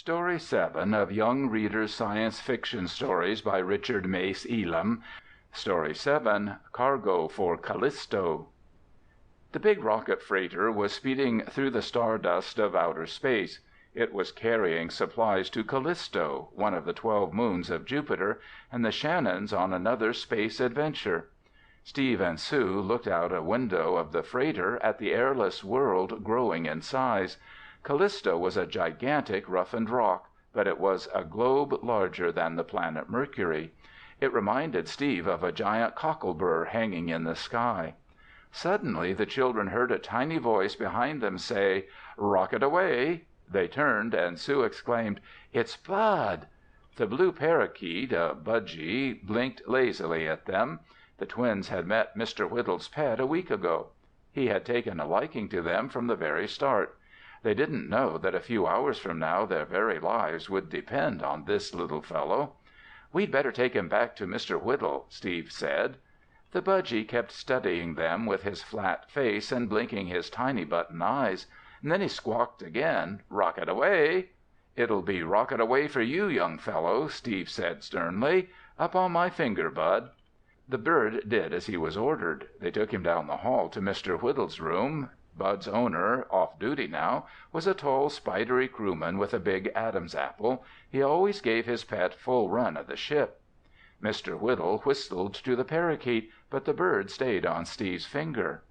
Story 7 of Young Readers' Science Fiction Stories by Richard Mace Elam. Story 7, Cargo for Callisto. The big rocket freighter was speeding through the stardust of outer space. It was carrying supplies to Callisto, one of the 12 moons of Jupiter, and the Shannons on another space adventure. Steve and Sue looked out a window of the freighter at the airless world growing in size. Callisto was a gigantic roughened rock, but it was a globe larger than the planet Mercury. It reminded Steve of a giant cocklebur hanging in the sky. Suddenly the children heard a tiny voice behind them say, "Rocket away!" They turned, and Sue exclaimed, "It's Bud!" The blue parakeet, a budgie, blinked lazily at them. The twins had met Mr. Whittle's pet a week ago. He had taken a liking to them from the very start. They didn't know that a few hours from now their very lives would depend on this little fellow. "We'd better take him back to Mr. Whittle," Steve said. The budgie kept studying them with his flat face and blinking his tiny button eyes. And then he squawked again, "Rocket away!" "It'll be rocket away for you, young fellow," Steve said sternly. "Up on my finger, Bud." The bird did as he was ordered. They took him down the hall to Mr. Whittle's room. Bud's owner, off duty now, was a tall, spidery crewman with a big Adam's apple. He always gave his pet full run of the ship. Mr. Whittle whistled to the parakeet, but the bird stayed on Steve's finger.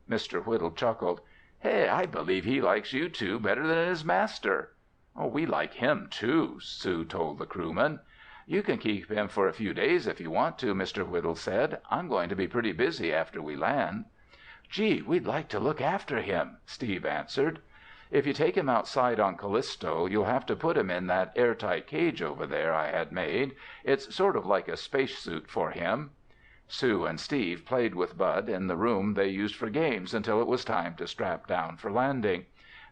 Mr. Whittle chuckled. "Hey, I believe he likes you two better than his master." "We like him, too," Sue told the crewman. "You can keep him for a few days if you want to," Mr. Whittle said. "I'm going to be pretty busy after we land." "Gee, we'd like to look after him," Steve answered. "If you take him outside on Callisto, you'll have to put him in that airtight cage over there I had made. It's sort of like a spacesuit for him." Sue and Steve played with Bud in the room they used for games until it was time to strap down for landing.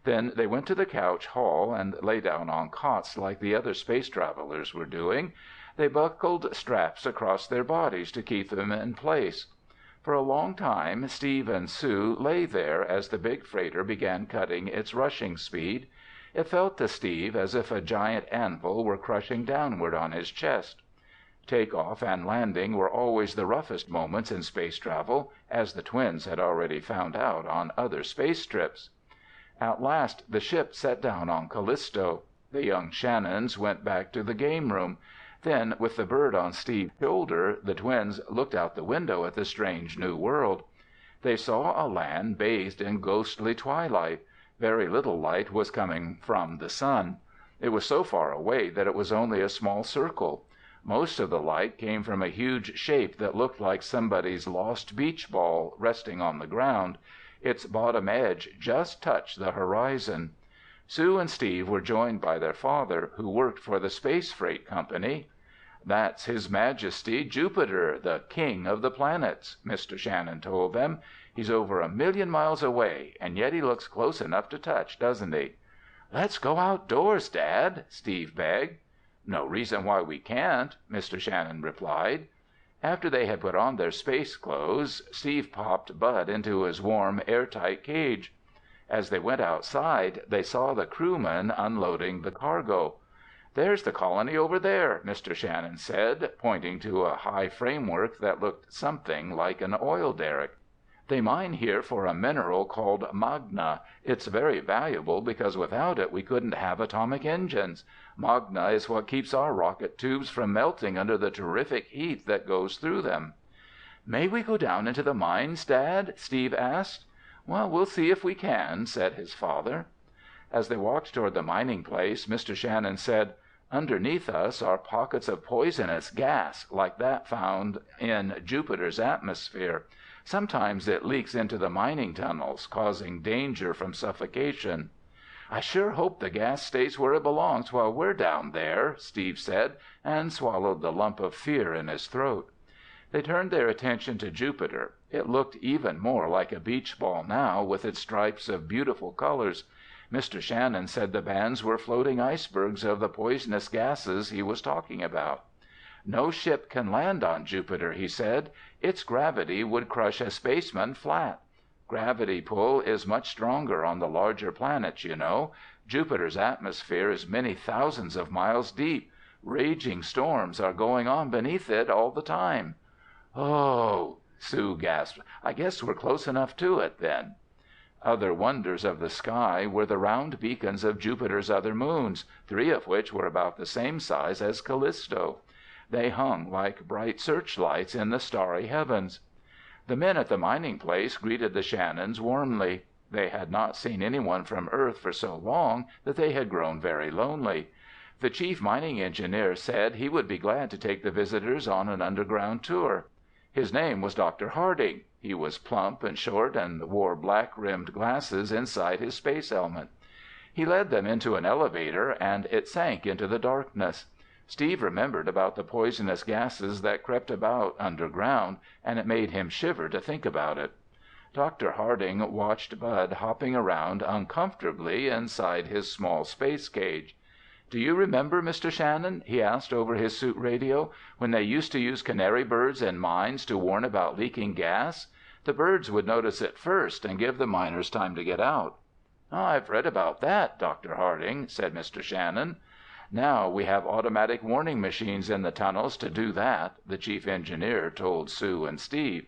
Then they went to the couch hall and lay down on cots like the other space travelers were doing. They buckled straps across their bodies to keep them in place. For a long time, Steve and Sue lay there as the big freighter began cutting its rushing speed. It felt to Steve as if a giant anvil were crushing downward on his chest. Takeoff and landing were always the roughest moments in space travel, as the twins had already found out on other space trips. At last the ship set down on Callisto. The young Shannons went back to the game room. Then, with the bird on Steve's shoulder, the twins looked out the window at the strange new world. They saw a land bathed in ghostly twilight. Very little light was coming from the sun. It was so far away that it was only a small circle. Most of the light came from a huge shape that looked like somebody's lost beach ball resting on the ground. Its bottom edge just touched the horizon. Sue and Steve were joined by their father, who worked for the Space Freight Company. "That's His Majesty Jupiter, the King of the Planets," Mr. Shannon told them. "He's over 1,000,000 miles away, and yet he looks close enough to touch, doesn't he?" "Let's go outdoors, Dad," Steve begged. "No reason why we can't," Mr. Shannon replied. After they had put on their space clothes, Steve popped Bud into his warm, airtight cage. As they went outside, they saw the crewmen unloading the cargo. "There's the colony over there," Mr. Shannon said, pointing to a high framework that looked something like an oil derrick. "They mine here for a mineral called magna. It's very valuable because without it we couldn't have atomic engines. Magna is what keeps our rocket tubes from melting under the terrific heat that goes through them." "May we go down into the mines, Dad?" Steve asked. "We'll see if we can," said his father. As they walked toward the mining place, Mr. Shannon said, "Underneath us are pockets of poisonous gas, like that found in Jupiter's atmosphere. Sometimes it leaks into the mining tunnels, causing danger from suffocation." "I sure hope the gas stays where it belongs while we're down there," Steve said, and swallowed the lump of fear in his throat. They turned their attention to Jupiter. It looked even more like a beach ball now, with its stripes of beautiful colors. Mr. Shannon said the bands were floating icebergs of the poisonous gases he was talking about. "No ship can land on Jupiter," he said. "Its gravity would crush a spaceman flat. Gravity pull is much stronger on the larger planets, you know. Jupiter's atmosphere is many thousands of miles deep. Raging storms are going on beneath it all the time." "Oh!" Sue gasped. "I guess we're close enough to it, then." Other wonders of the sky were the round beacons of Jupiter's other moons, 3 of which were about the same size as Callisto. They hung like bright searchlights in the starry heavens. The men at the mining place greeted the Shannons warmly. They had not seen anyone from Earth for so long that they had grown very lonely. The chief mining engineer said he would be glad to take the visitors on an underground tour. His name was Dr. Harding. He was plump and short and wore black-rimmed glasses inside his space helmet. He led them into an elevator, and it sank into the darkness. Steve remembered about the poisonous gases that crept about underground, and it made him shiver to think about it. Dr. Harding watched Bud hopping around uncomfortably inside his small space cage. "Do you remember, Mr. Shannon," he asked over his suit radio, "when they used to use canary birds in mines to warn about leaking gas? The birds would notice it first and give the miners time to get out." "I've read about that, Dr. Harding," said Mr. Shannon. "Now we have automatic warning machines in the tunnels to do that," the chief engineer told Sue and Steve.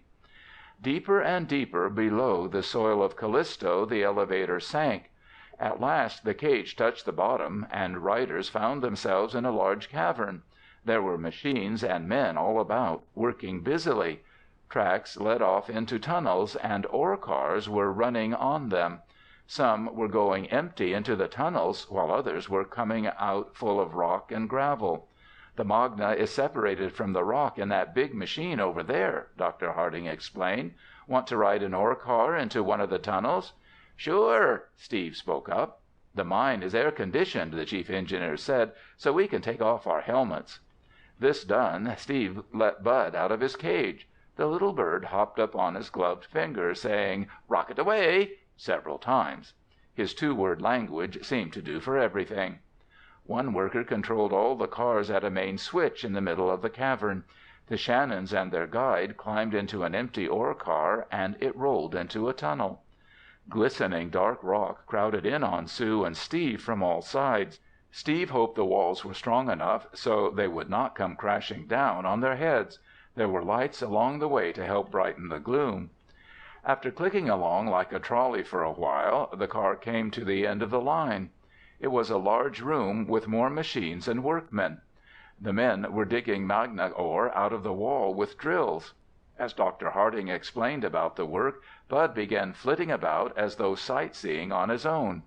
Deeper and deeper below the soil of Callisto, the elevator sank. At last the cage touched the bottom, and riders found themselves in a large cavern. There were machines and men all about, working busily. Tracks led off into tunnels, and ore cars were running on them. Some were going empty into the tunnels, while others were coming out full of rock and gravel. "The magna is separated from the rock in that big machine over there," Dr. Harding explained. "Want to ride an ore car into one of the tunnels?" "Sure," Steve spoke up. "The mine is air-conditioned," the chief engineer said, "so we can take off our helmets." This done, Steve let Bud out of his cage. The little bird hopped up on his gloved finger, saying, "Rocket away," several times. His 2-word language seemed to do for everything. One worker controlled all the cars at a main switch in the middle of the cavern. The Shannons and their guide climbed into an empty ore car, and it rolled into a tunnel. Glistening dark rock crowded in on Sue and Steve from all sides. Steve hoped the walls were strong enough so they would not come crashing down on their heads. There were lights along the way to help brighten the gloom. After clicking along like a trolley for a while, the car came to the end of the line. It was a large room with more machines and workmen. The men were digging magna ore out of the wall with drills. As Dr. Harding explained about the work, Bud began flitting about as though sightseeing on his own.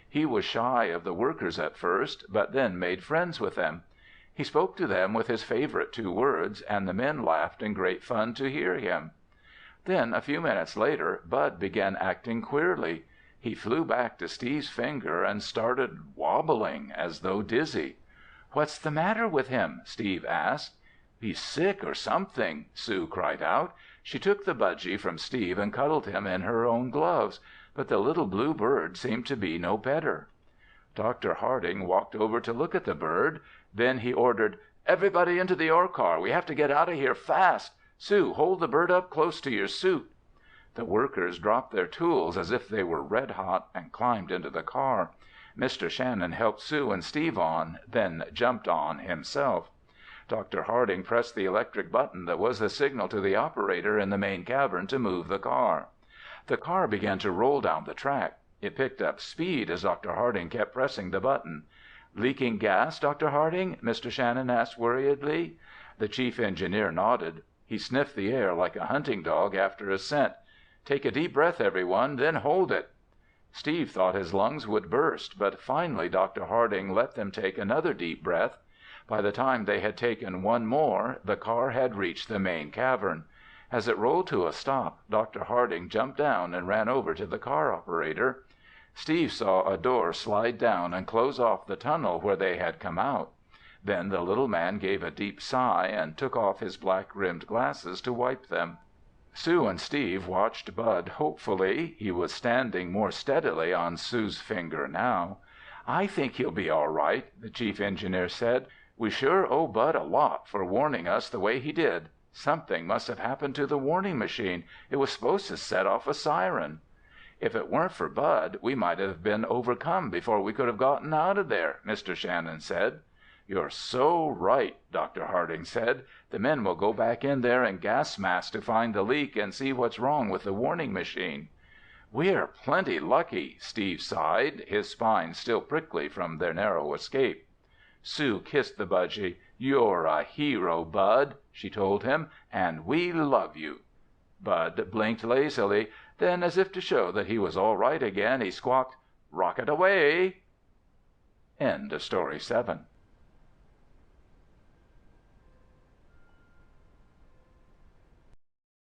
He was shy of the workers at first, but then made friends with them. He spoke to them with his favorite 2 words, and the men laughed in great fun to hear him. Then, a few minutes later, Bud began acting queerly. He flew back to Steve's finger and started wobbling as though dizzy. "What's the matter with him?" Steve asked. "He's sick or something," Sue cried out. She took the budgie from Steve and cuddled him in her own gloves, but the little blue bird seemed to be no better. Dr. Harding walked over to look at the bird. Then he ordered, "Everybody into the ore car. We have to get out of here fast. Sue, hold the bird up close to your suit." The workers dropped their tools as if they were red hot and climbed into the car. Mr. Shannon helped Sue and Steve on, then jumped on himself. Dr. Harding pressed the electric button that was the signal to the operator in the main cavern to move the car. The car began to roll down the track. It picked up speed as Dr. Harding kept pressing the button. "Leaking gas, Dr. Harding?" Mr. Shannon asked worriedly. The chief engineer nodded. He sniffed the air like a hunting dog after a scent. "Take a deep breath, everyone, then hold it." Steve thought his lungs would burst, but finally Dr. Harding let them take another deep breath. By the time they had taken one more, the car had reached the main cavern. As it rolled to a stop, Dr. Harding jumped down and ran over to the car operator. Steve saw a door slide down and close off the tunnel where they had come out. Then the little man gave a deep sigh and took off his black-rimmed glasses to wipe them. Sue and Steve watched Bud hopefully. He was standing more steadily on Sue's finger now. "I think he'll be all right," the chief engineer said. "We sure owe Bud a lot for warning us the way he did. Something must have happened to the warning machine. It was supposed to set off a siren." "If it weren't for Bud, we might have been overcome before we could have gotten out of there," Mr. Shannon said. "You're so right," Dr. Harding said. "The men will go back in there in gas masks to find the leak and see what's wrong with the warning machine." "We're plenty lucky," Steve sighed, his spine still prickly from their narrow escape. Sue kissed the budgy. "You're a hero, Bud," she told him, "and we love you." Bud blinked lazily. Then, as if to show that he was all right again, he squawked, "Rocket away!" End of Story 7.